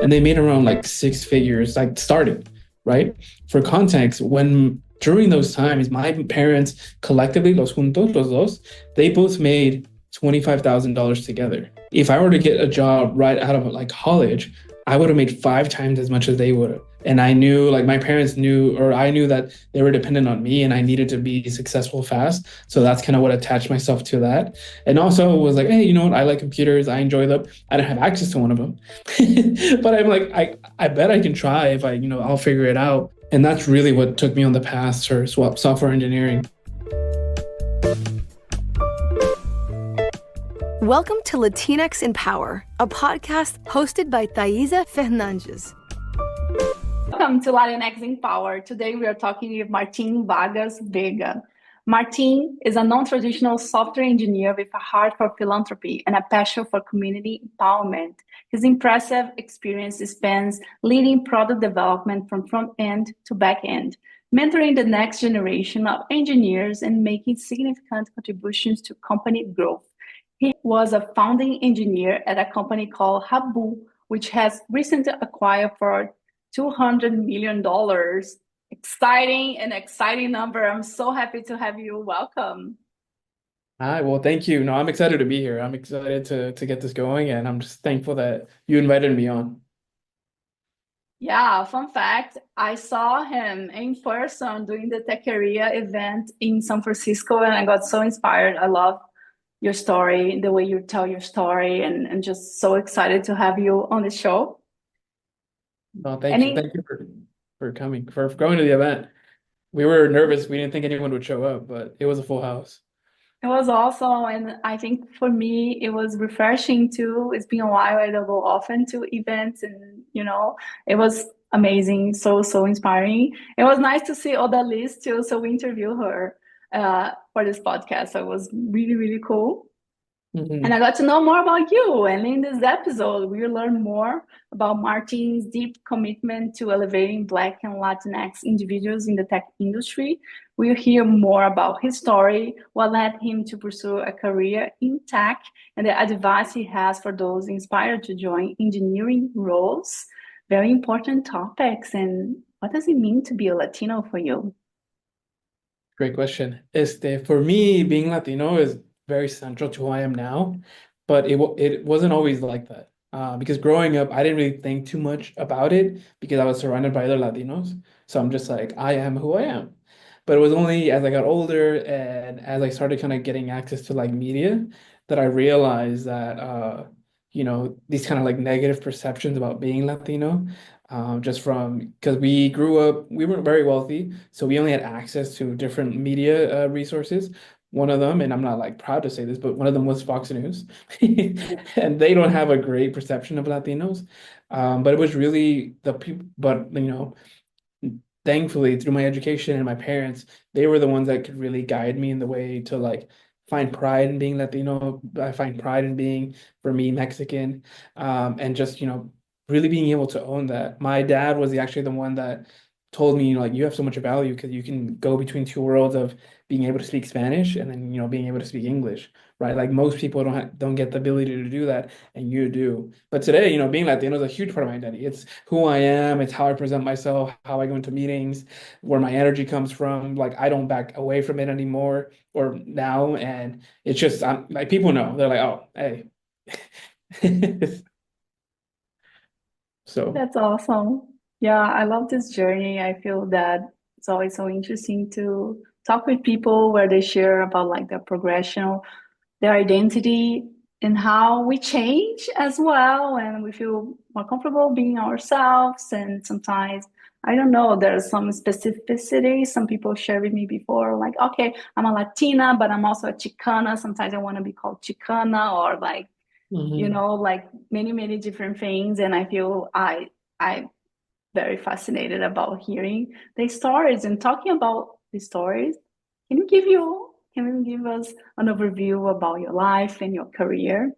and they made around like six figures, like started, right? For context, when during those times, my parents collectively, los juntos, los dos, they both made $25,000 together. If I were to get a job right out of like college, I would have made five times as much as they would have. And I knew, like my parents knew, or I knew that they were dependent on me and I needed to be successful fast. So that's kind of what attached myself to that. And also was like, hey, you know what? I like computers. I enjoy them. I don't have access to one of them. But I'm like, I bet I can try if I'll figure it out. And that's really what took me on the path for software engineering. Welcome to Latinx in Power, a podcast hosted by Thaisa Fernandes. Welcome to Latinx in Power. Today we are talking with Martín Vargas-Vega. Martín is a non-traditional software engineer with a heart for philanthropy and a passion for community empowerment. His impressive experience spans leading product development from front end to back end, mentoring the next generation of engineers and making significant contributions to company growth. He was a founding engineer at a company called Habu, which has recently acquired for $200 million. Exciting number. I'm so happy to have you. Welcome. Hi, well, thank you. No, I'm excited to be here. I'm excited to get this going, and I'm just thankful that you invited me on. Yeah, fun fact, I saw him in person during the Techeria event in San Francisco, and I got so inspired. I love your story, the way you tell your story, and just so excited to have you on the show. No, thank you. Thank you for coming, for going to the event. We were nervous. We didn't think anyone would show up, but it was a full house. It was awesome, and I think for me it was refreshing too. It's been a while. I don't go often to events, and it was amazing, so inspiring. It was nice to see Oda Liz too, so we interviewed her for this podcast. So it was really cool. And I got to know more about you. And in this episode, we'll learn more about Martín's deep commitment to elevating Black and Latinx individuals in the tech industry. We'll hear more about his story, what led him to pursue a career in tech, and the advice he has for those inspired to join engineering roles. Very important topics. And what does it mean to be a Latino for you? Great question. For me, being Latino is very central to who I am now, but it wasn't always like that. Because growing up, I didn't really think too much about it because I was surrounded by other Latinos. So I'm just like, I am who I am. But it was only as I got older and as I started kind of getting access to like media that I realized that these kind of like negative perceptions about being Latino, just from because we grew up, we weren't very wealthy, so we only had access to different media resources. One of them, and I'm not like proud to say this, but one of them was Fox News, and they don't have a great perception of Latinos. But it was really the people, but thankfully through my education and my parents, they were the ones that could really guide me in the way to like find pride in being Latino. I find pride in being, for me, Mexican, and just really being able to own that. My dad was actually the one that told me, like, you have so much value because you can go between two worlds of being able to speak Spanish and then being able to speak English, right? Like most people don't get the ability to do that, and you do. But today, being Latino is a huge part of my identity. It's who I am. It's how I present myself, how I go into meetings, where my energy comes from. Like I don't back away from it anymore or now, and it's just I'm like people know. They're like, oh, hey. So that's awesome. Yeah, I love this journey. I feel that it's always so interesting to talk with people where they share about like their progression, their identity, and how we change as well. And we feel more comfortable being ourselves. And sometimes, I don't know, there's some specificity. Some people share with me before, like, okay, I'm a Latina, but I'm also a Chicana. Sometimes I want to be called Chicana or like, like many different things. And I feel I very fascinated about hearing the stories and talking about the stories. Can you give us an overview about your life and your career?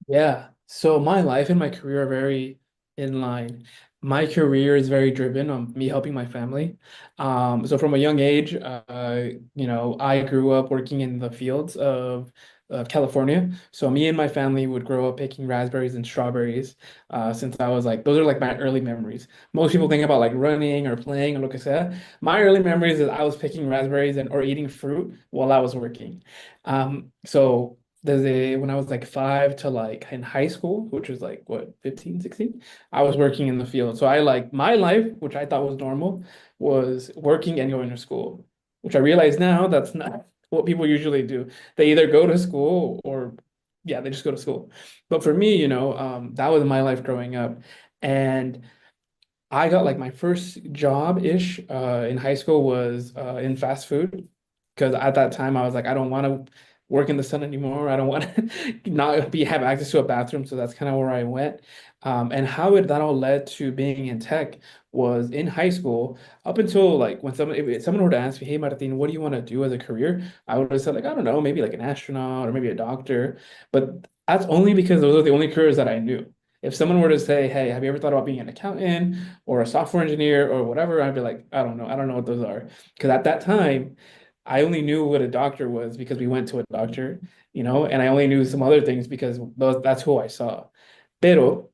Yeah. So my life and my career are very in line. My career is very driven on me helping my family. So from a young age, I grew up working in the fields of California. So me and my family would grow up picking raspberries and strawberries since I was like, those are like my early memories. Most people think about like running or playing or lo que sea. My early memories is I was picking raspberries and or eating fruit while I was working. So when I was like 5 to like in high school, which was like what, 15, 16, I was working in the field. So I like my life, which I thought was normal, was working and going to school, which I realize now that's not what people usually do. They either go to school or yeah, they just go to school. But for me, that was my life growing up. And I got like my first job-ish in high school was in fast food because at that time I was like, I don't want to work in the sun anymore. I don't want to not be have access to a bathroom. So that's kind of where I went. And how that all led to being in tech was in high school up until like when if someone were to ask me, hey Martin, what do you want to do as a career? I would have said like, I don't know, maybe like an astronaut or maybe a doctor. But that's only because those are the only careers that I knew. If someone were to say, hey, have you ever thought about being an accountant or a software engineer or whatever, I'd be like, I don't know. I don't know what those are. Because at that time, I only knew what a doctor was because we went to a doctor, and I only knew some other things because that's who I saw. Pero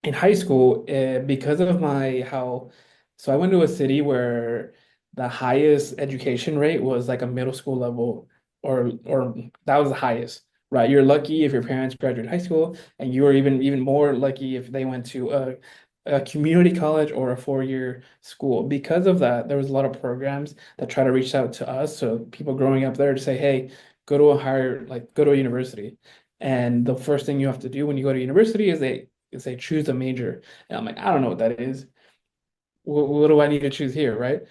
in high school, because of so I went to a city where the highest education rate was like a middle school level, or that was the highest, right? You're lucky if your parents graduated high school, and you were even more lucky if they went to a community college or a 4-year school. Because of that, there was a lot of programs that try to reach out to us, so people growing up there to say, hey, go to a university. And the first thing you have to do when you go to university is they choose a major. And I'm like, I don't know what that is. What do I need to choose here, right?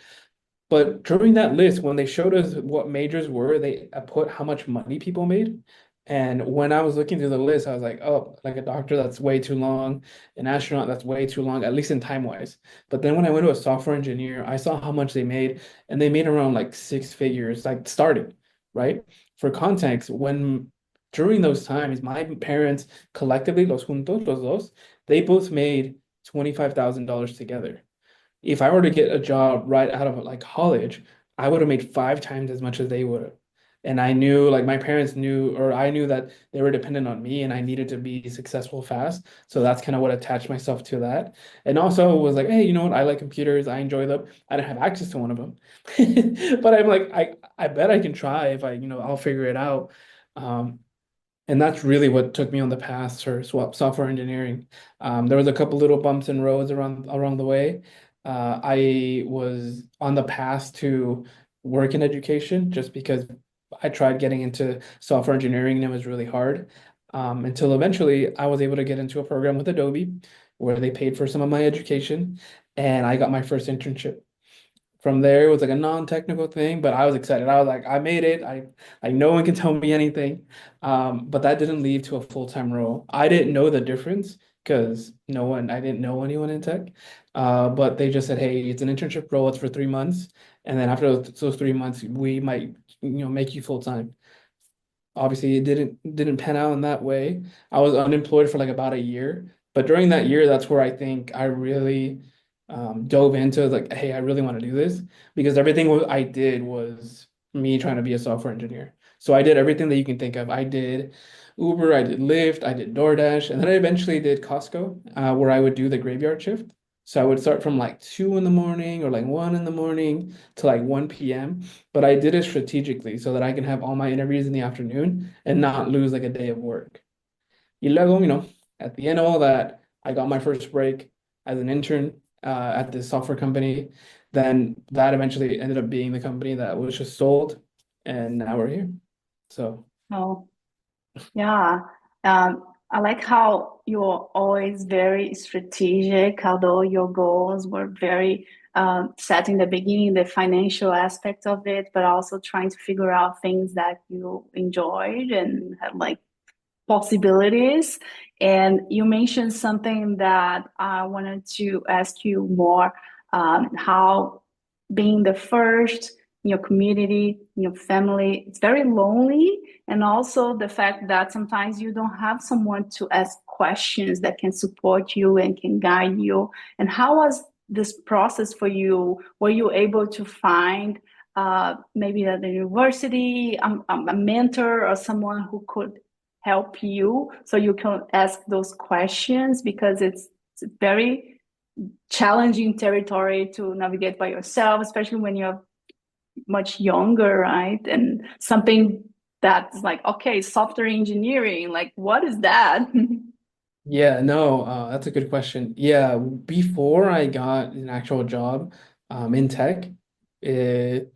But during that list, when they showed us what majors were, they put how much money people made. And when I was looking through the list, I was like, oh, like a doctor, that's way too long. An astronaut, that's way too long, at least in time wise. But then when I went to a software engineer, I saw how much they made, and they made around like 6 figures, like starting, right? For context, when during those times, my parents collectively, los juntos, los dos, they both made $25,000 together. If I were to get a job right out of like college, I would have made 5 times as much as they would have. And I knew, like my parents knew, or I knew that they were dependent on me and I needed to be successful fast. So that's kind of what attached myself to that. And also was like, hey, you know what? I like computers. I enjoy them. I didn't have access to one of them. But I'm like, I bet I can try if I'll figure it out. Um, and that's really what took me on the path for software engineering. There was a couple little bumps and roads around the way. I was on the path to work in education just because I tried getting into software engineering and it was really hard. Until eventually I was able to get into a program with Adobe where they paid for some of my education and I got my first internship. From there, it was like a non-technical thing, but I was excited. I was like, I made it. Like no one can tell me anything. But that didn't lead to a full-time role. I didn't know the difference because I didn't know anyone in tech. But they just said, hey, it's an internship role. It's for 3 months. And then after those 3 months, we might, make you full-time. Obviously, it didn't pan out in that way. I was unemployed for like about a year, but during that year, that's where I think I really dove into like, hey, I really want to do this because I did was me trying to be a software engineer. So I did everything that you can think of. I did Uber, I did Lyft, I did DoorDash, and then I eventually did Costco, where I would do the graveyard shift. So I would start from like 2 in the morning or like 1 in the morning to like 1 p.m. But I did it strategically so that I can have all my interviews in the afternoon and not lose like a day of work. Y luego, at the end of all that, I got my first break as an intern at this software company. Then that eventually ended up being the company that was just sold, and now we're here. So, Oh, yeah. I like how you're always very strategic, although your goals were very set in the beginning, the financial aspect of it, but also trying to figure out things that you enjoyed and had like possibilities. And you mentioned something that I wanted to ask you more, how being the first in your community, in your family, it's very lonely. And also the fact that sometimes you don't have someone to ask questions that can support you and can guide you. And how was this process for you? Were you able to find maybe at the university, a mentor or someone who could help you so you can ask those questions, because it's very challenging territory to navigate by yourself, especially when you're much younger, right? And something that's like, okay, software engineering, like, what is that? Yeah, no, that's a good question. Yeah, before I got an actual job in tech, it,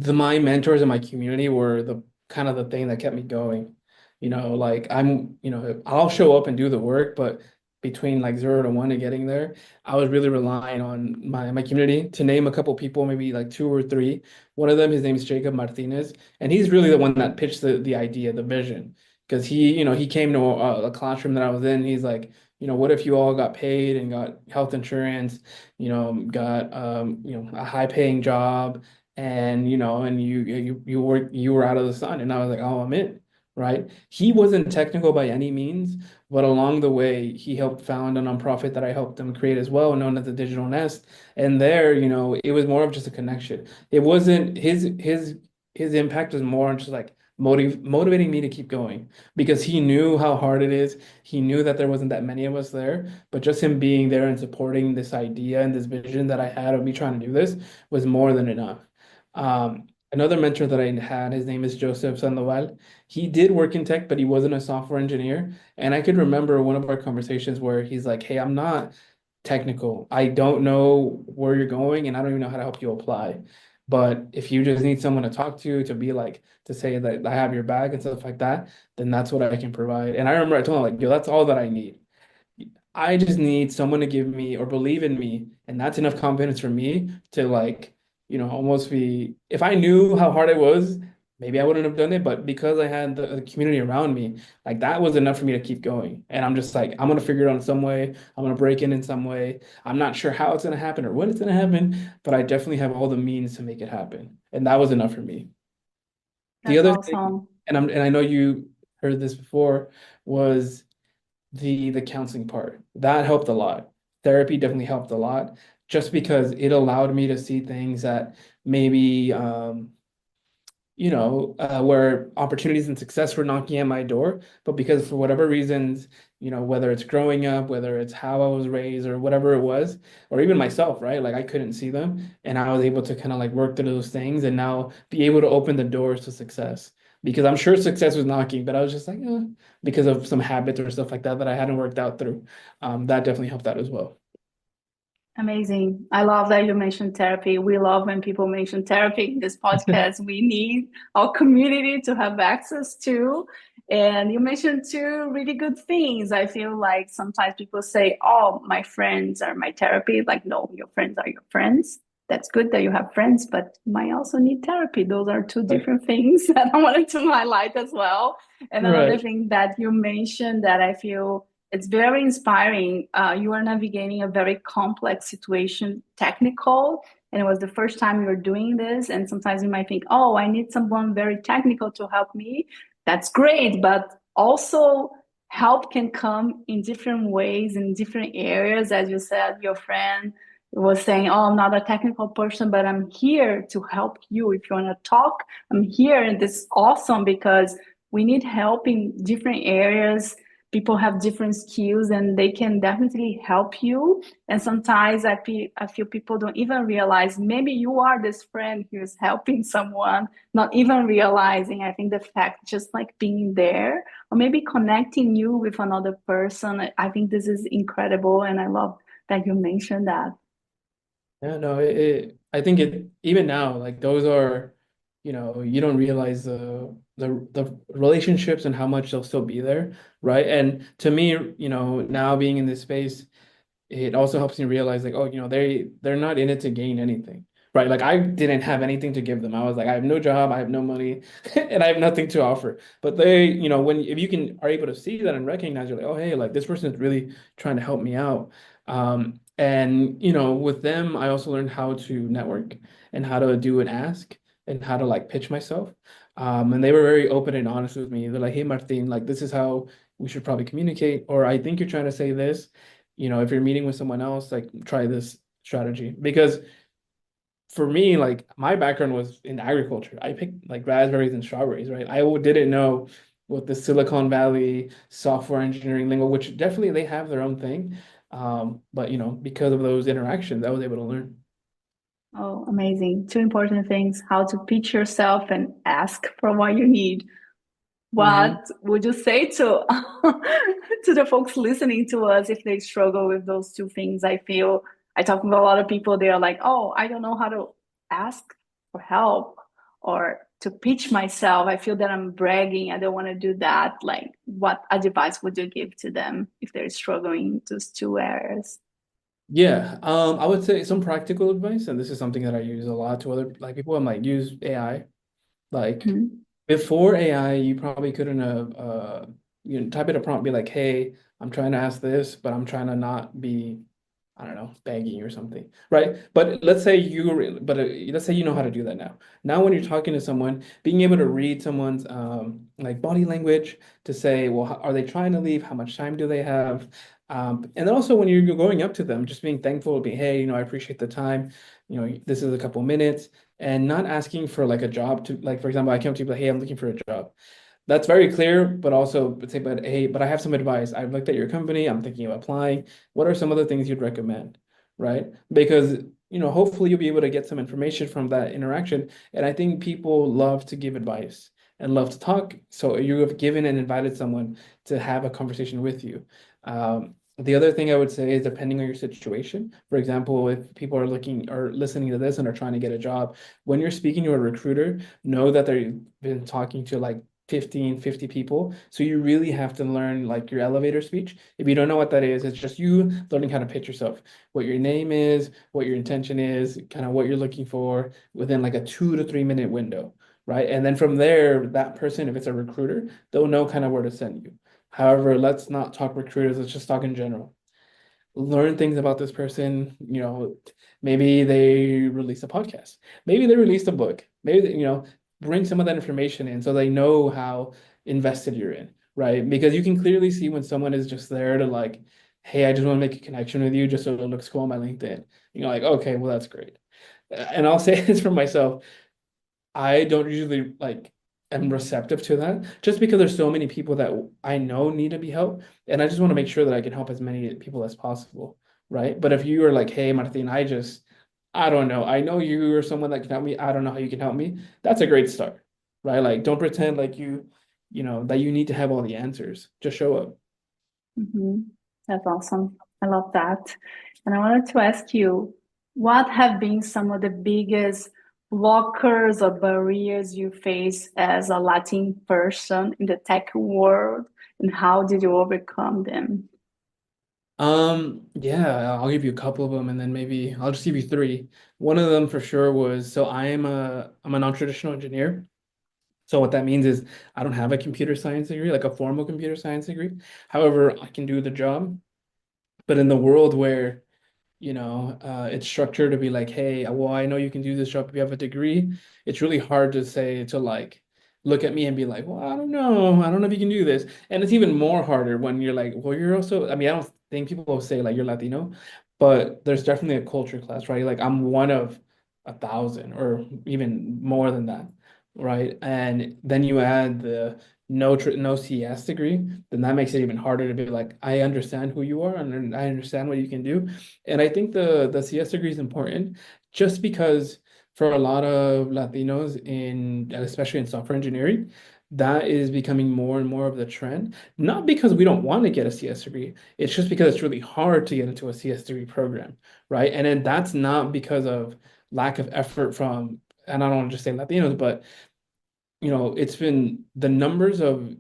my mentors in my community were the kind of the thing that kept me going. Like I'll show up and do the work, but between like 0 to 1 and getting there, I was really relying on my community. To name a couple people, maybe like two or three. One of them, his name is Jacob Martinez, and he's really the one that pitched the idea, the vision. Because he came to a classroom that I was in. He's like, what if you all got paid and got health insurance, got a high paying job, and you were out of the sun. And I was like, oh, I'm in, right? He wasn't technical by any means, but along the way he helped found a nonprofit that I helped him create as well, known as the Digital Nest. And there, it was more of just a connection. It wasn't his impact was more on just like motivating me to keep going, because he knew how hard it is. He knew that there wasn't that many of us there, but just him being there and supporting this idea and this vision that I had of me trying to do this was more than enough. Another mentor that I had, his name is Joseph Sandoval. He did work in tech, but he wasn't a software engineer. And I could remember one of our conversations where he's like, "Hey, I'm not technical. I don't know where you're going, and I don't even know how to help you apply. But if you just need someone to talk to be like, to say that I have your back and stuff like that, then that's what I can provide." And I remember I told him, like, "Yo, that's all that I need. I just need someone to give me or believe in me, and that's enough confidence for me to like, almost be, if I knew how hard it was, maybe I wouldn't have done it, but because I had the community around me, like that was enough for me to keep going. And I'm just like, I'm gonna figure it out in some way. I'm gonna break in some way. I'm not sure how it's gonna happen or when it's gonna happen, but I definitely have all the means to make it happen. And that was enough for me. The That's other thing, awesome. and I know you heard this before, was the counseling part. That helped a lot. Therapy definitely helped a lot, just because it allowed me to see things that maybe where opportunities and success were knocking at my door, but because for whatever reasons, whether it's growing up, whether it's how I was raised or whatever it was, or even myself, right? Like I couldn't see them, and I was able to kind of like work through those things and now be able to open the doors to success. Because I'm sure success was knocking, but I was just like, because of some habits or stuff like that that I hadn't worked out through. That definitely helped out as well. Amazing. I love that you mentioned therapy. We love when people mention therapy in this podcast. We need our community to have access to. And you mentioned two really good things. I feel like sometimes people say, oh, my friends are my therapy. Like, no, your friends are your friends. That's good that you have friends, but you might also need therapy. Those are two Right. different things that I wanted to highlight as well. And another Right. thing that you mentioned that I feel it's very inspiring. You are navigating a very complex situation, technical, and it was the first time you were doing this. And sometimes you might think, oh, I need someone very technical to help me. That's great, but also help can come in different ways, in different areas. As you said, your friend was saying, oh, I'm not a technical person, but I'm here to help you. If you want to talk, I'm here. And this is awesome because we need help in different areas. People have different skills and they can definitely help you. And sometimes I feel people don't even realize maybe you are this friend who is helping someone, not even realizing. I think the fact just like being there or maybe connecting you with another person, I think this is incredible. And I love that you mentioned that. Yeah, no, I think it even now, like those are, you don't realize the relationships and how much they'll still be there, right? And to me, now being in this space, it also helps me realize like, oh, they're not in it to gain anything, right? Like I didn't have anything to give them. I was like, I have no job, I have no money, and I have nothing to offer. But they, when if you can are able to see that and recognize, you're like, oh, hey, like this person is really trying to help me out. And with them, I also learned how to network and how to do an ask and how to like pitch myself. And they were very open and honest with me. They're like, hey, Martin, like this is how we should probably communicate, or I think you're trying to say this. If you're meeting with someone else, like try this strategy. Because for me, like my background was in agriculture. I picked like raspberries and strawberries, right? Didn't know what the Silicon Valley software engineering lingo, which definitely they have their own thing. But because of those interactions, I was able to learn. Oh, amazing. Two important things, how to pitch yourself and ask for what you need. Hmm. What would you say to to the folks listening to us if they struggle with those two things? I feel I talk with a lot of people, they are like, oh, I don't know how to ask for help or to pitch myself. I feel that I'm bragging. I don't want to do that. Like, what advice would you give to them if they're struggling in those two areas? Yeah, I would say some practical advice, and this is something that I use a lot to other like people. I'm like, use AI. Like Mhm. before AI, you probably couldn't have type in a prompt, be like, hey, I'm trying to ask this, but I'm trying to not be, I don't know, begging or something, right? Let's say you know how to do that now. Now, when you're talking to someone, being able to read someone's like body language to say, well, are they trying to leave? How much time do they have? And then also when you're going up to them, just being thankful, being, hey, I appreciate the time. This is a couple minutes, and not asking for like a job to like, for example, I came to you like, hey, I'm looking for a job. That's very clear, but also say, but hey, but I have some advice. I've looked at your company. I'm thinking of applying. What are some other things you'd recommend? Right? Because, hopefully you'll be able to get some information from that interaction. And I think people love to give advice and love to talk. So you have given and invited someone to have a conversation with you. The other thing I would say is depending on your situation. For example, if people are looking or listening to this and are trying to get a job, when you're speaking to a recruiter, know that they've been talking to like 15, 50 people. So you really have to learn like your elevator speech. If you don't know what that is, it's just you learning how to pitch yourself, what your name is, what your intention is, kind of what you're looking for within like a 2 to 3 minute window, right? And then from there, that person, if it's a recruiter, they'll know kind of where to send you. However, let's not talk recruiters, let's just talk in general. Learn things about this person. Maybe they released a podcast. Maybe they released a book. Bring some of that information in so they know how invested you're in, right? Because you can clearly see when someone is just there to like, hey, I just want to make a connection with you just so it looks cool on my LinkedIn. You're like, okay, well, that's great. And I'll say this for myself. I don't usually like am receptive to that just because there's so many people that I know need to be helped, and I just want to make sure that I can help as many people as possible, right? But if you are like, hey, Martin, I don't know. I know you are someone that can help me. I don't know how you can help me. That's a great start, right? Like, don't pretend like that you need to have all the answers. Just show up. Mhm. That's awesome. I love that. And I wanted to ask you, what have been some of the biggest blockers or barriers you face as a Latin person in the tech world, and how did you overcome them? Yeah, I'll give you a couple of them and then maybe I'll just give you three. One of them for sure was so I'm a non-traditional engineer. So what that means is I don't have a computer science degree, like a formal computer science degree. However, I can do the job. But in the world where it's structured to be like, hey, well, I know you can do this job if you have a degree. It's really hard to say to like look at me and be like, well, I don't know if you can do this. And it's even more harder when you're like, well, you're also, I mean, I don't think people will say like you're Latino, but there's definitely a culture class, right? Like I'm one of 1,000 or even more than that, right? And then you add the no CS degree, then that makes it even harder to be like, I understand who you are and I understand what you can do. And I think the CS degree is important just because for a lot of Latinos especially in software engineering, that is becoming more and more of the trend. Not because we don't want to get a CS degree, it's just because it's really hard to get into a CS degree program, right? And then that's not because of lack of effort from, and I don't want to just say Latinos, but it's been the numbers of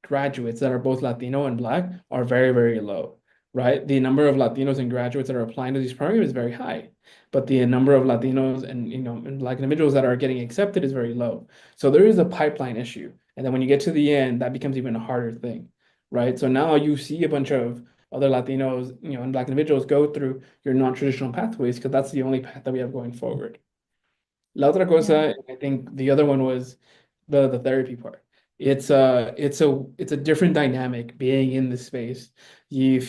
graduates that are both Latino and Black are very, very low, right? The number of Latinos and graduates that are applying to these programs is very high, but the number of Latinos and Black individuals that are getting accepted is very low. So there is a pipeline issue. And then when you get to the end, that becomes even a harder thing, right? So now you see a bunch of other Latinos, and Black individuals go through your non-traditional pathways because that's the only path that we have going forward. La otra Yeah. cosa, I think the other one was the therapy part. It's a different dynamic being in the space. You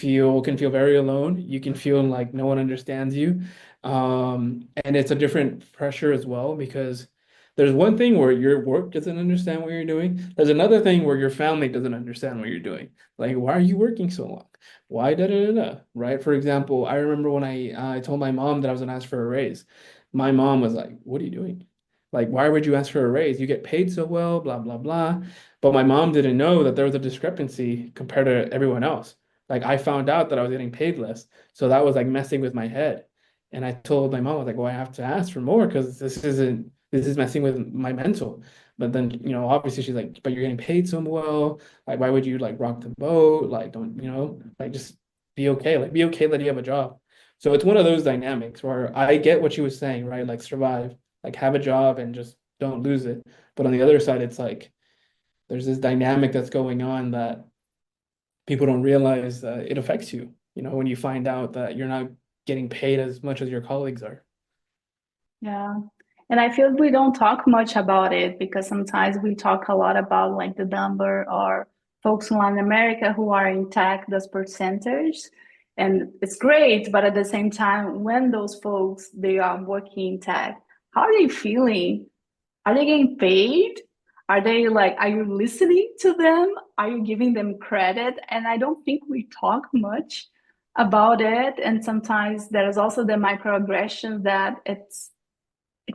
can feel very alone. You can feel like no one understands you. And it's a different pressure as well because there's one thing where your work doesn't understand what you're doing. There's another thing where your family doesn't understand what you're doing. Like, why are you working so long? Why da da da da? Right? For example, I remember when I told my mom that I was gonna ask for a raise. My mom was like, "What are you doing? Like, why would you ask for a raise? You get paid so well, blah blah blah." But my mom didn't know that there was a discrepancy compared to everyone else. Like I found out that I was getting paid less. So that was like messing with my head. And I told my mom, I was like, well, I have to ask for more because this is messing with my mental. But then, obviously she's like, but you're getting paid so well. Like, why would you like rock the boat? Like, don't, like just be okay. Like, be okay that you have a job. So it's one of those dynamics where I get what she was saying, right? Like survive, like have a job and just don't lose it. But on the other side, it's like, there's this dynamic that's going on that people don't realize that it affects you, when you find out that you're not getting paid as much as your colleagues are. Yeah. And I feel we don't talk much about it because sometimes we talk a lot about like the number or folks in Latin America who are in tech, those percentage. And it's great, but at the same time, when those folks they are working in tech, how are they feeling? Are they getting paid? Are they like, are you listening to them? Are you giving them credit? And I don't think we talk much about it. And sometimes there's also the microaggressions that it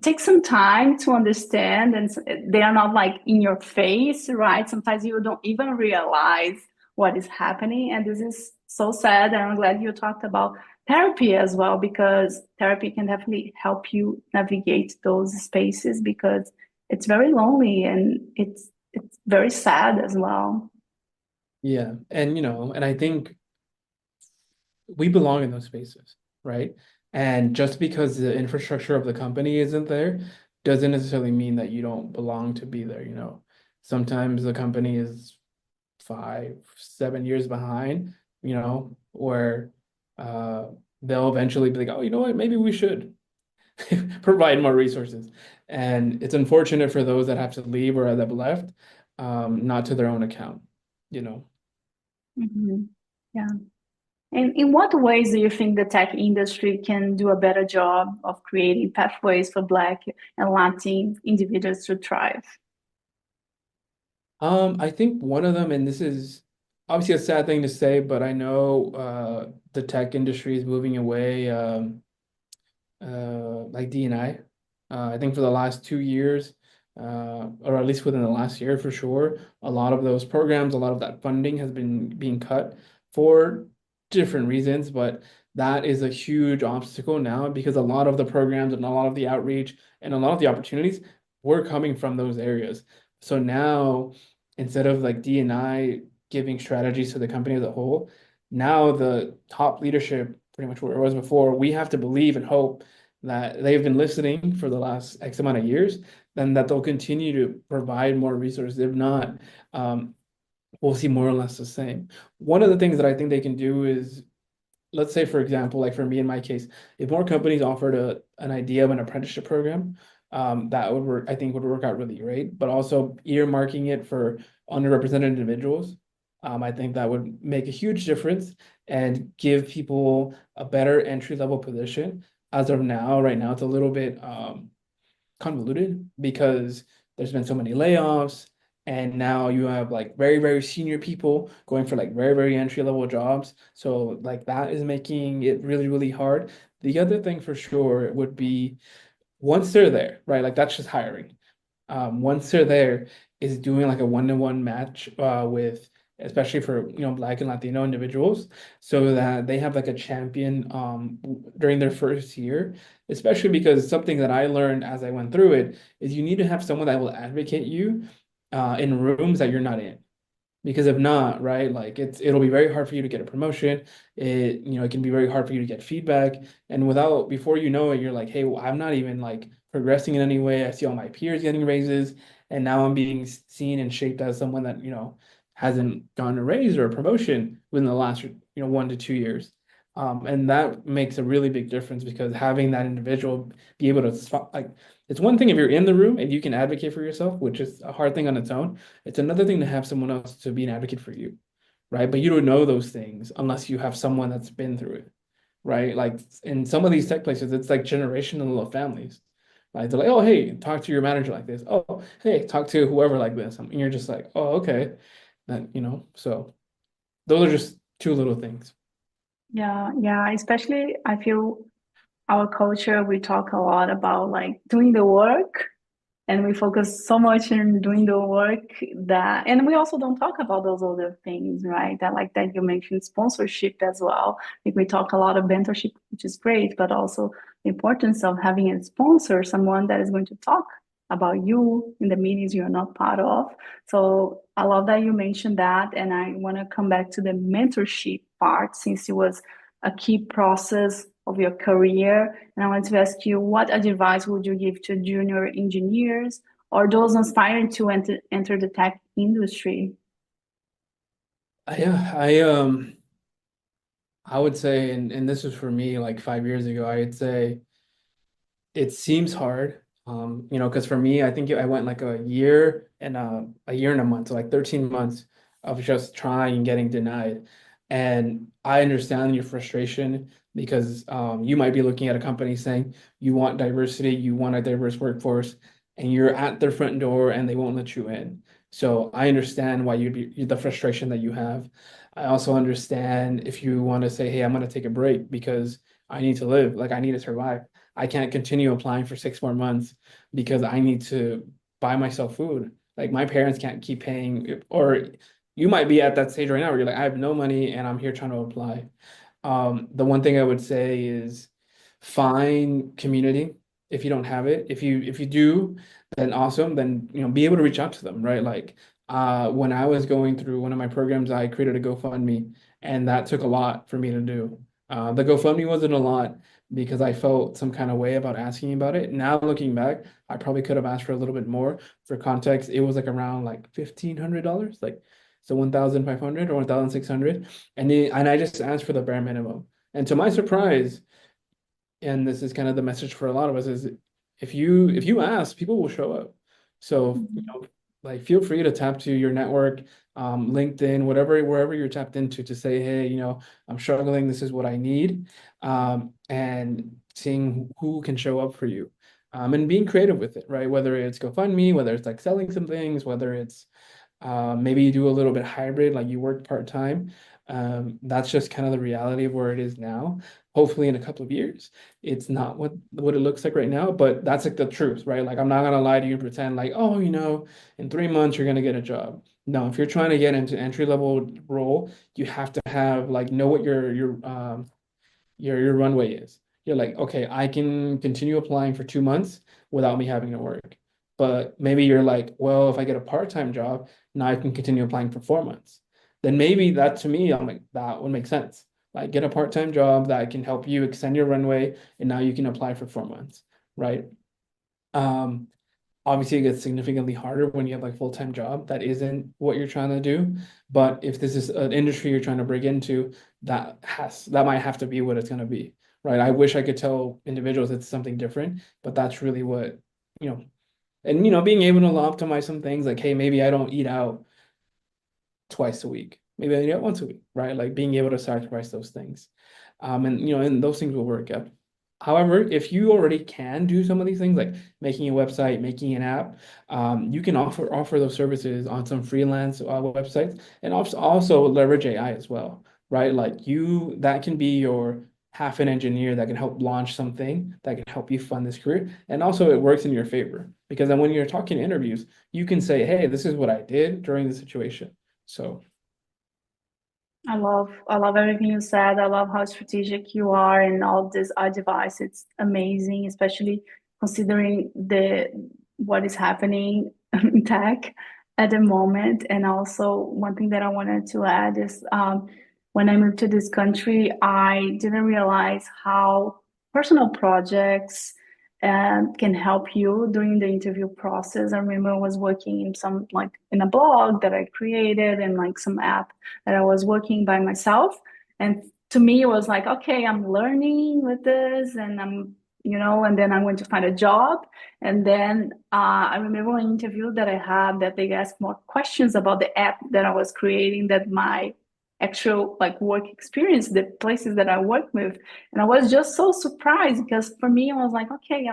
takes some time to understand, and they are not like in your face, right? Sometimes you don't even realize what is happening, and this is so sad. And I'm glad you talked about therapy as well, because therapy can definitely help you navigate those spaces, because it's very lonely and it's very sad as well. Yeah. And I think we belong in those spaces, right? And just because the infrastructure of the company isn't there doesn't necessarily mean that you don't belong to be there. Sometimes the company is 5, 7 years behind, where uh they'll eventually be like, oh, you know what, maybe we should provide more resources. And it's unfortunate for those that have to leave or that have left, not to their own account. Mhm. Yeah. And in what ways do you think the tech industry can do a better job of creating pathways for Black and Latin individuals to thrive? I think one of them, and this is obviously a sad thing to say, but I know the tech industry is moving away, like D&I. I think for the last 2 years, or at least within the last year for sure, a lot of those programs, a lot of that funding has been being cut for different reasons, but that is a huge obstacle now because a lot of the programs and a lot of the outreach and a lot of the opportunities were coming from those areas. So now, instead of like D&I giving strategies to the company as a whole, now the top leadership, pretty much where it was before, we have to believe and hope that they've been listening for the last X amount of years, then that they'll continue to provide more resources. If not, um, we'll see more or less the same. One of the things that I think they can do is, let's say, for example, like for me in my case, if more companies offered an idea of an apprenticeship program, that would work, I think would work out really great. But also earmarking it for underrepresented individuals, I think that would make a huge difference and give people a better entry level position. As of now, right now, it's a little bit convoluted because there's been so many layoffs, and now you have like very, very senior people going for like very, very entry level jobs. So like that is making it really, really hard. The other thing for sure would be once they're there, right? Like that's just hiring. Once they're there, is doing like a one-to-one match with, especially for Black and Latino individuals, so that they have like a champion during their first year. Especially because something that I learned as I went through it is you need to have someone that will advocate you in rooms that you're not in. Because if not, right, like it'll be very hard for you to get a promotion. It can be very hard for you to get feedback. And without before you know it, you're like, hey, well, I'm not even like progressing in any way. I see all my peers getting raises, and now I'm being seen and shaped as someone that hasn't gotten a raise or a promotion within the last 1 to 2 years. And that makes a really big difference because having that individual be able to like it's one thing if you're in the room and you can advocate for yourself, which is a hard thing on its own. It's another thing to have someone else to be an advocate for you, right? But you don't know those things unless you have someone that's been through it, right? Like in some of these tech places, it's like generational of families. Like they're like, oh, hey, talk to your manager like this. Oh, hey, talk to whoever like this. And you're just like, oh, okay. That, so those are just two little things. Yeah, yeah. Especially, I feel our culture, we talk a lot about like doing the work, and we focus so much on doing the work that, and we also don't talk about those other things, right? That like that you mentioned sponsorship as well. Like we talk a lot of mentorship, which is great, but also the importance of having a sponsor, someone that is going to talk about you in the meetings you're not part of. So I love that you mentioned that, and I want to come back to the mentorship part since it was a key process of your career. And I want to ask you, what advice would you give to junior engineers or those aspiring to enter the tech industry? Yeah, I would say, and this was for me like 5 years ago, I'd say it seems hard. Because for me, I think I went like a year and a month, so like 13 months of just trying and getting denied. And I understand your frustration because you might be looking at a company saying you want diversity, you want a diverse workforce, and you're at their front door and they won't let you in. So I understand why the frustration that you have. I also understand if you want to say, hey, I'm going to take a break because I need to live, like I need to survive. I can't continue applying for 6 more months because I need to buy myself food. Like my parents can't keep paying, or you might be at that stage right now where you're like, I have no money and I'm here trying to apply. The one thing I would say is find community if you don't have it. If you do, then awesome. Then be able to reach out to them, right? Like when I was going through one of my programs, I created a GoFundMe, and that took a lot for me to do. The GoFundMe wasn't a lot because I felt some kind of way about asking about it. Now looking back, I probably could have asked for a little bit more. For context, it was like around like $1,500, like so 1,500 or 1,600, and I just asked for the bare minimum. And to my surprise, and this is kind of the message for a lot of us, is if you ask, people will show up. So, like feel free to tap to your network, LinkedIn, whatever, wherever you're tapped into to say, hey, I'm struggling, this is what I need. And seeing who can show up for you. And being creative with it, right? Whether it's GoFundMe, whether it's like selling some things, whether it's maybe you do a little bit hybrid, like you work part-time. That's just kind of the reality of where it is now. Hopefully in a couple of years, it's not what it looks like right now, but that's like the truth, right? Like I'm not gonna lie to you and pretend like, oh, in 3 months you're gonna get a job. No, if you're trying to get into entry level role, you have to have like know what your runway is. You're like, okay, I can continue applying for 2 months without me having to work. But maybe you're like, well, if I get a part-time job, now I can continue applying for 4 months. Then maybe that to me, I'm like, that would make sense. Like get a part-time job that can help you extend your runway, and now you can apply for 4 months, right? Um, Obviously it gets significantly harder when you have like full-time job that isn't what you're trying to do. But if this is an industry you're trying to break into, that might have to be what it's going to be, right? I wish I could tell individuals it's something different, but that's really what, you know, and being able to optimize some things like, hey, maybe I don't eat out twice a week. Maybe I eat out once a week, right? Like being able to sacrifice those things. And those things will work out. However, if you already can do some of these things, like making a website, making an app, you can offer those services on some freelance websites, and also leverage AI as well, right? Like that can be your half an engineer that can help launch something that can help you fund this career. And also it works in your favor because then when you're talking interviews, you can say, hey, this is what I did during the situation. So I love everything you said. I love how strategic you are and all this advice. It's amazing, especially considering the what is happening in tech at the moment. And also one thing that I wanted to add is when I moved to this country, I didn't realize how personal projects can help you during the interview process. I remember I was working in some like in a blog that I created and like some app that I was working by myself. And to me, it was like, okay, I'm learning with this and and then I'm going to find a job. And then I remember an interview that I had that they asked more questions about the app that I was creating, that my actual like work experience, the places that I work with. And I was just so surprised because for me, I was like, okay,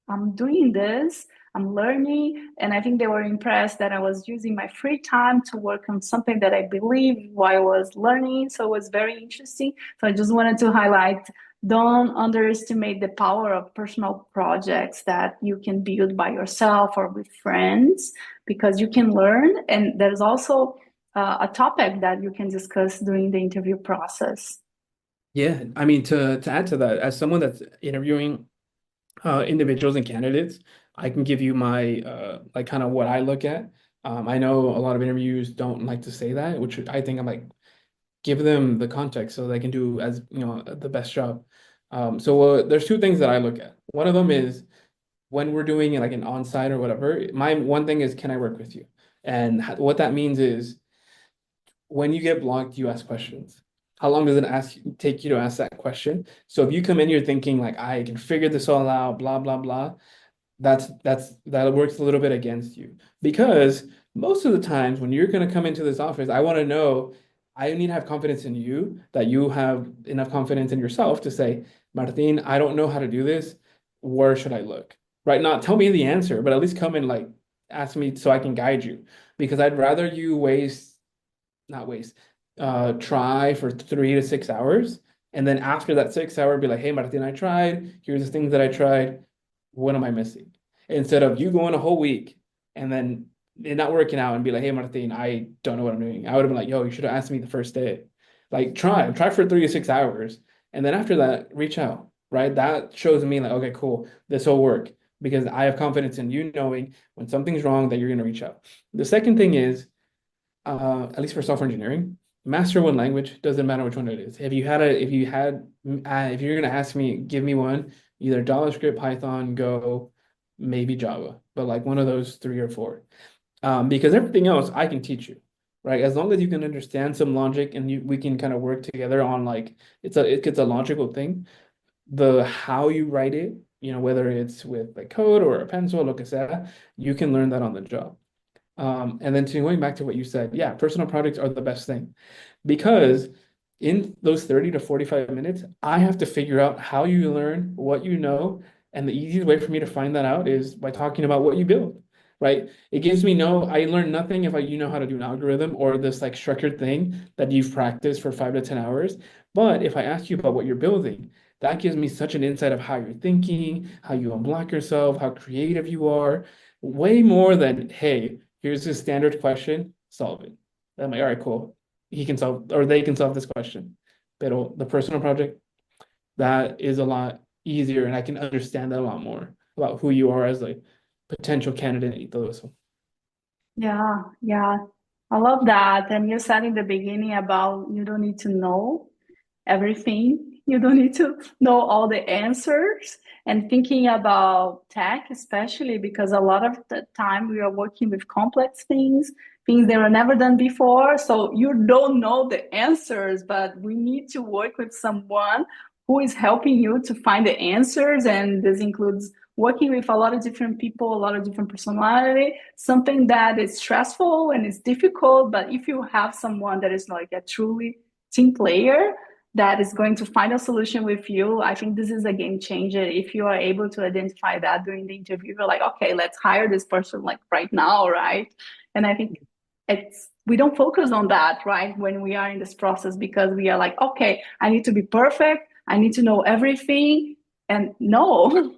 I'm doing this. I'm learning, and I think they were impressed that I was using my free time to work on something that I believe while I was learning. So it was very interesting. So I just wanted to highlight, don't underestimate the power of personal projects that you can build by yourself or with friends, because you can learn. And there's also a topic that you can discuss during the interview process. Yeah, I mean, to add to that, as someone that's interviewing individuals and candidates, I can give you my like kind of what I look at. I know a lot of interviews don't like to say that, which I think I'm like, give them the context so they can do as the best job. There's two things that I look at. One of them is when we're doing like an on-site or whatever. My one thing is, can I work with you? And what that means is when you get blocked, you ask questions. How long does it take you to ask that question? So if you come in, you're thinking like, I can figure this all out, blah, blah, blah, that works a little bit against you, because most of the times when you're going to come into this office, I want to know, I need to have confidence in you, that you have enough confidence in yourself to say, Martin, I don't know how to do this. Where should I look? Right? Not tell me the answer, but at least come and like ask me so I can guide you, because I'd rather you not waste, try for 3 to 6 hours. And then after that 6 hour, be like, hey, Martin, I tried. Here's the things that I tried. What am I missing? Instead of you going a whole week and then it not working out and be like, hey, Martin, I don't know what I'm doing. I would have been like, yo, you should have asked me the first day. Like, try for 3 to 6 hours. And then after that, reach out, right? That shows me like, okay, cool, this will work, because I have confidence in you knowing when something's wrong that you're going to reach out. The second thing is, at least for software engineering, master one language, doesn't matter which one it is. If you're gonna ask me, give me one, either JavaScript, Python, Go, maybe Java, but like one of those three or four. Because everything else I can teach you, right? As long as you can understand some logic and we can kind of work together on like it's a logical thing. The how you write it, whether it's with like code or a pencil, lo que sea, you can learn that on the job. And then to going back to what you said, yeah, personal projects are the best thing, because in those 30 to 45 minutes, I have to figure out how you learn what you know. And the easiest way for me to find that out is by talking about what you build, right? It gives me I learn nothing if you know how to do an algorithm or this like structured thing that you've practiced for 5 to 10 hours. But if I ask you about what you're building, that gives me such an insight of how you're thinking, how you unblock yourself, how creative you are, way more than, hey, here's this standard question, solve it. I'm like, all right, cool. He can solve, or they can solve this question. But the personal project, that is a lot easier, and I can understand that a lot more about who you are as a potential candidate y todo eso. Yeah, yeah. I love that. And you said in the beginning about you don't need to know everything. You don't need to know all the answers. And thinking about tech, especially because a lot of the time we are working with complex things that were never done before. So you don't know the answers, but we need to work with someone who is helping you to find the answers. And this includes working with a lot of different people, a lot of different personality, something that is stressful and is difficult. But if you have someone that is like a truly team player, that is going to find a solution with you, I think this is a game changer. If you are able to identify that during the interview, you're like, okay, let's hire this person like right now, right? And I think we don't focus on that, right, when we are in this process, because we are like, okay, I need to be perfect, I need to know everything. And no.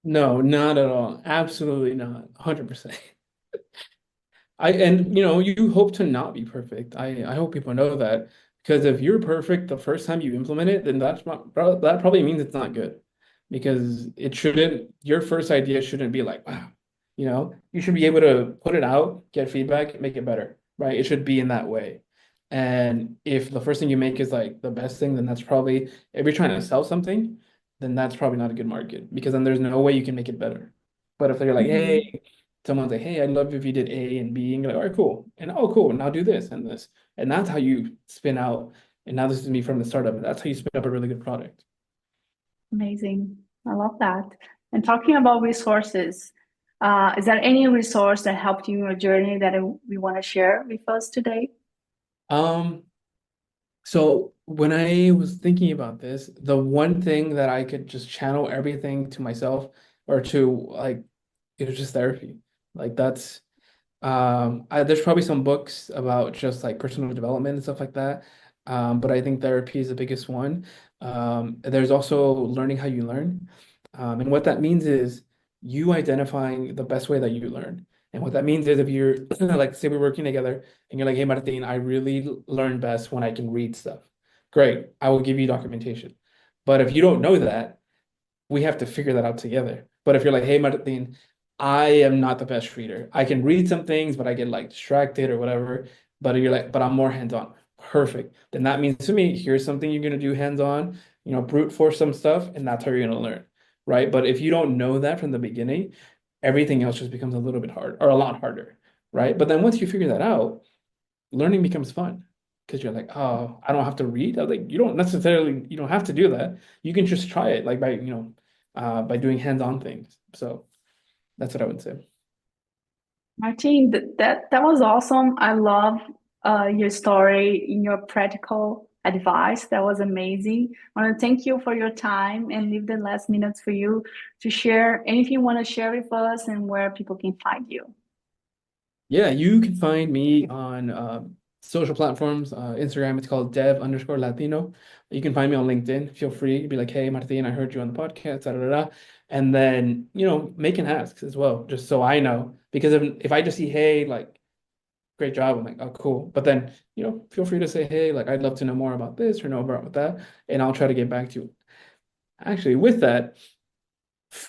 No, not at all. Absolutely not. 100%. And you hope to not be perfect. I hope people know that, because if you're perfect the first time you implement it, then that probably means it's not good, because your first idea shouldn't be like, wow, you should be able to put it out, get feedback, make it better, right? It should be in that way. And if the first thing you make is like the best thing, then that's probably, if you're trying to sell something, then that's probably not a good market, because then there's no way you can make it better. But if they're like, Mhm. hey, someone's like, hey, I'd love if you did A and B, and you're like, all right, cool. And oh, cool, now do this and this. And that's how you spin out And now this is me from the startup. That's how you spin up a really good product. Amazing. I love that. And talking about resources, is there any resource that helped you in your journey that we want to share with us today? Um, so when I was thinking about this, the one thing that I could just channel everything to myself or to like it was just therapy. Like that's there's probably some books about just like personal development and stuff like that. But I think therapy is the biggest one. There's also learning how you learn. And what that means is you identifying the best way that you learn. And what that means is if you're like, say we're working together and you're like, hey, Martin, I really learn best when I can read stuff. Great, I will give you documentation. But if you don't know that, we have to figure that out together. But if you're like, hey, Martin, I am not the best reader. I can read some things, but I get like distracted or whatever. But you're like, but I'm more hands-on. Perfect. Then that means to me, here's something you're gonna do hands-on, brute force some stuff, and that's how you're gonna learn. Right. But if you don't know that from the beginning, everything else just becomes a little bit hard or a lot harder. Right. But then once you figure that out, learning becomes fun because you're like, oh, I don't have to read. I was like, you don't have to do that. You can just try it like by doing hands-on things. So that's what I would say. Martin, that was awesome. I love your story in your practical advice. That was amazing. I want to thank you for your time and leave the last minutes for you to share anything you want to share with us and where people can find you. Yeah, you can find me on social platforms. Instagram, it's called dev_Latino. You can find me on LinkedIn. Feel free to be like, hey, Martin, I heard you on the podcast, da, da, da, da. And then, making asks as well, just so I know. Because if I just see, hey, like, great job, I'm like, oh, cool. But then, feel free to say, hey, like, I'd love to know more about this or know about that. And I'll try to get back to you. Actually, with that,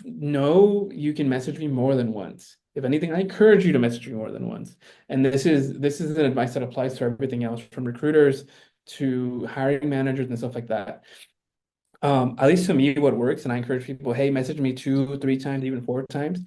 no, you can message me more than once. If anything, I encourage you to message me more than once. And this is an advice that applies to everything else, from recruiters to hiring managers and stuff like that. At least to me, what works, and I encourage people, hey, message me 2, 3 times, even 4 times,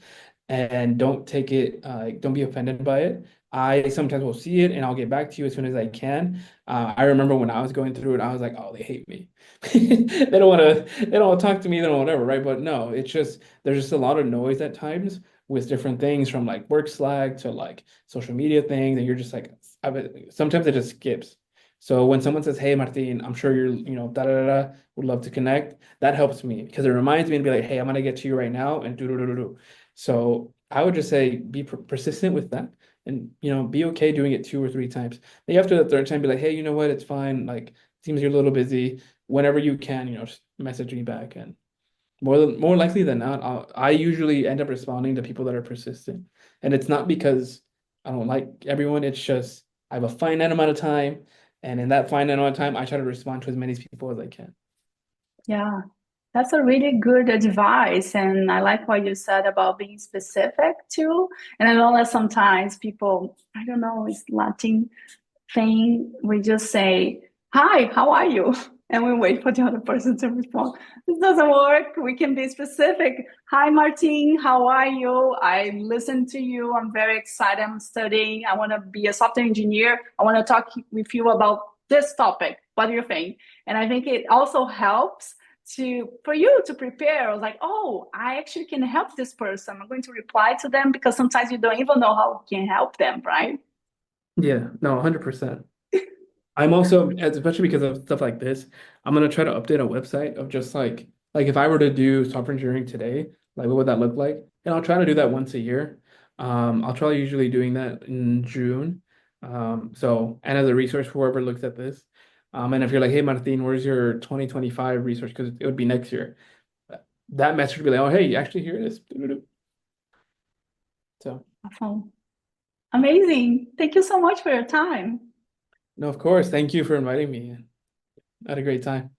and don't be offended by it. I sometimes will see it and I'll get back to you as soon as I can. I remember when I was going through it, I was like, oh, they hate me. They don't want to talk to me, they don't whatever, right? But no, it's just there's just a lot of noise at times with different things from like work Slack to like social media things, and you're just like, sometimes it just skips. So when someone says, "Hey, Martin, I'm sure you're, da da da, da, would love to connect," that helps me because it reminds me to be like, "Hey, I'm gonna get to you right now," and do do do do do. So I would just say be persistent with that, and be okay doing it 2 or 3 times. Then after the third time, be like, "Hey, you know what? It's fine. Like, seems you're a little busy. Whenever you can, just message me back." And more likely than not, I usually end up responding to people that are persistent, and it's not because I don't like everyone. It's just I have a finite amount of time, and in that finite amount of time, I try to respond to as many people as I can. Yeah, that's a really good advice. And I like what you said about being specific too. And I know that sometimes people, I don't know, it's Latin thing, we just say, hi, how are you? And we wait for the other person to respond. This doesn't work. We can be specific. Hi, Martin, how are you? I listened to you. I'm very excited. I'm studying. I want to be a software engineer. I want to talk with you about this topic. What do you think? And I think it also helps for you to prepare. I was like, oh, I actually can help this person. I'm going to reply to them because sometimes you don't even know how you can help them, right? Yeah, no, 100%. I'm also, especially because of stuff like this, I'm gonna try to update a website of just like if I were to do software engineering today, like what would that look like? And I'll try to do that once a year. I'll try usually doing that in June. And as a resource for whoever looks at this. And if you're like, hey Martin, where's your 2025 resource? Because it would be next year. That message would be like, oh hey, actually here it is. So Awesome. Amazing. Thank you so much for your time. no, of course. Thank you for inviting me. I had a great time.